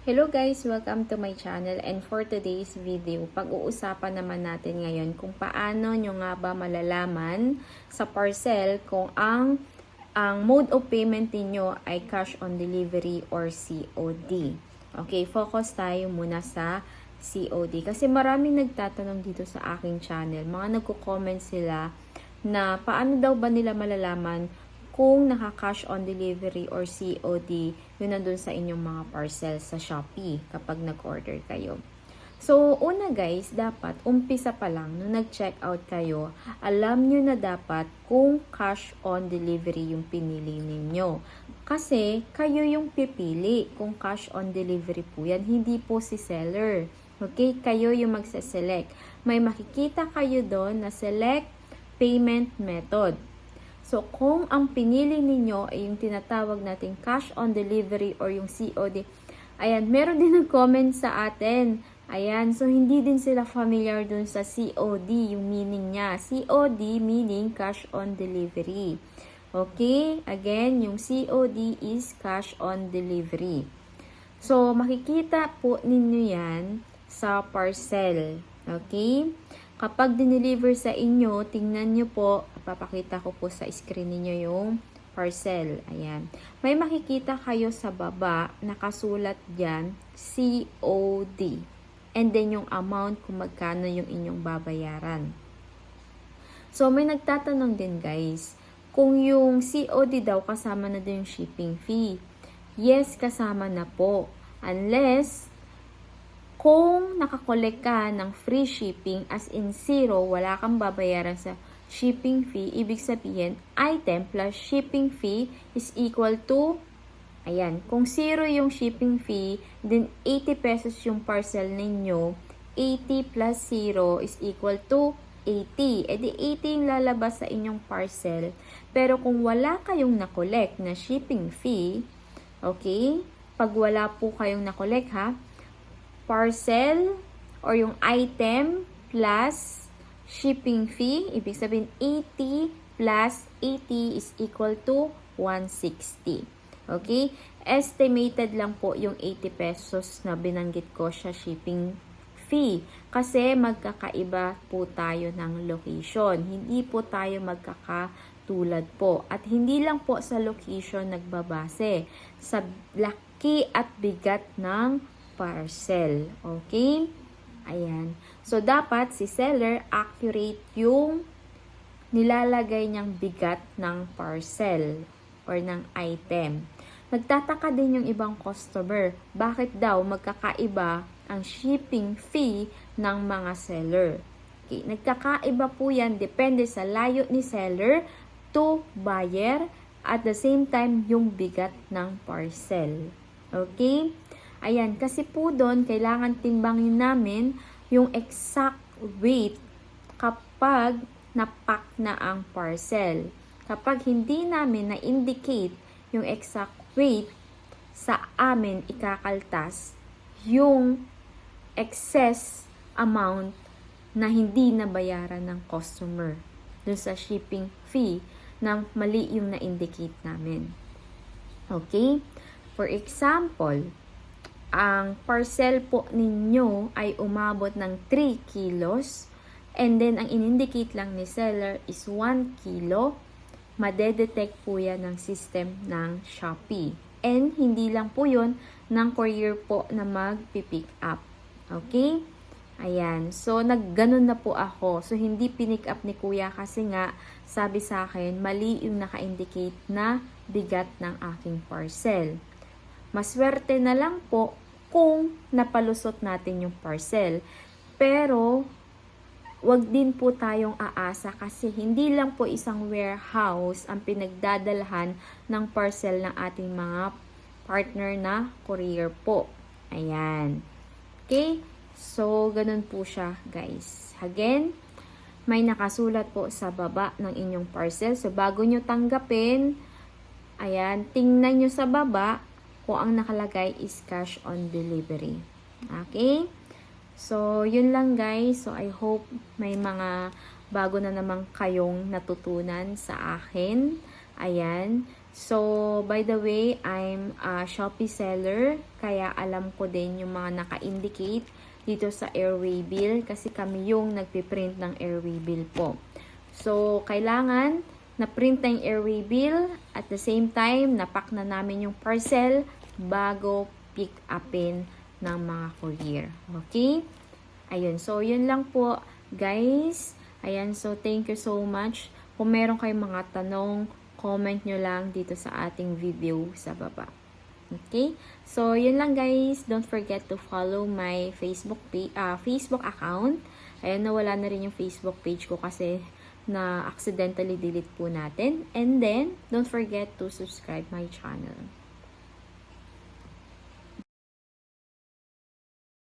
Hello guys! Welcome to my channel, and for today's video, pag-uusapan naman natin ngayon kung paano nyo nga ba malalaman sa parcel kung ang mode of payment niyo ay cash on delivery or COD. Okay, focus tayo muna sa COD kasi maraming nagtatanong dito sa aking channel. Mga nagko-comment sila na paano daw ba nila malalaman kung naka-cash on delivery or COD, yun nandun sa inyong mga parcel sa Shopee kapag nag-order kayo. So, una guys, dapat umpisa pa lang nung nag-check out kayo, alam nyo na dapat kung cash on delivery yung pinili ninyo. Kasi, kayo yung pipili kung cash on delivery po yan, hindi po si seller. Okay? Kayo yung magse-select. May makikita kayo doon na select payment method. So, kung ang pinili ninyo ay yung tinatawag nating cash on delivery or yung COD, ayan, meron din nag-comment sa atin. Ayan, so hindi din sila familiar dun sa COD, yung meaning niya. COD meaning cash on delivery. Okay? Again, yung COD is cash on delivery. So, makikita po ninyo yan sa parcel. Okay? Kapag dineliver sa inyo, tingnan nyo po, papakita ko po sa screen niyo yung parcel. Ayan. May makikita kayo sa baba, nakasulat dyan, COD. And then yung amount kung magkano yung inyong babayaran. So, may nagtatanong din guys, kung yung COD daw kasama na din yung shipping fee. Yes, kasama na po. Unless kung nakakolek ka ng free shipping as in zero, wala kang babayaran sa shipping fee, ibig sabihin, item plus shipping fee is equal to, ayan, kung zero yung shipping fee, then 80 pesos yung parcel ninyo, 80 plus 0 is equal to 80. E di 80 yung lalabas sa inyong parcel. Pero kung wala kayong nakolek na shipping fee, okay, pag wala po kayong nakolek ha, parcel or yung item plus shipping fee, ibig sabihin 80 plus 80 is equal to 160. Okay? Estimated lang po yung 80 pesos na binanggit ko sa shipping fee. Kasi magkakaiba po tayo ng location. Hindi po tayo magkakatulad po. At hindi lang po sa location nagbabase. Sa laki at bigat ng parcel. Okay? Ayan. So, dapat si seller accurate yung nilalagay niyang bigat ng parcel or ng item. Nagtataka din yung ibang customer. Bakit daw magkakaiba ang shipping fee ng mga seller? Okay. Nagkakaiba po yan. Depende sa layo ni seller to buyer at the same time yung bigat ng parcel. Okay? Ayan, kasi po doon, kailangan timbangin namin yung exact weight kapag napack na ang parcel. Kapag hindi namin na-indicate yung exact weight, sa amin ikakaltas yung excess amount na hindi nabayaran ng customer doon sa shipping fee ng mali yung na-indicate namin. Okay? For example, ang parcel po ninyo ay umabot ng 3 kilos and then ang in-indicate lang ni seller is 1 kilo, madedetect po yan ng system ng Shopee. And hindi lang po yun, ng courier po na mag-pick up. Okay? Ayan. So, nagganon na po ako. So, hindi pinick up ni kuya kasi nga, sabi sa akin, mali yung naka-indicate na bigat ng aking parcel. Maswerte na lang po kung napalusot natin yung parcel. Pero, wag din po tayong aasa kasi hindi lang po isang warehouse ang pinagdadalhan ng parcel ng ating mga partner na courier po. Ayan. Okay? So, ganun po siya, guys. Again, may nakasulat po sa baba ng inyong parcel. So, bago nyo tanggapin, ayan, tingnan nyo sa baba kung ang nakalagay is cash on delivery. Okay? So, yun lang guys. So, I hope may mga bago na naman kayong natutunan sa akin. Ayan. So, by the way, I'm a Shopee seller, kaya alam ko din yung mga naka-indicate dito sa airway bill kasi kami yung nagpiprint ng airway bill po. So, kailangan na-print na yung airway bill at the same time, napak na namin yung parcel bago pick upin ng mga courier. Okay? Ayun. So, yun lang po, guys. Ayan. So, thank you so much. Kung meron kayong mga tanong, comment nyo lang dito sa ating video sa baba. Okay? So, yun lang guys. Don't forget to follow my Facebook account. Ayan, nawala na rin yung Facebook page ko kasi na accidentally delete po natin. And then, don't forget to subscribe my channel.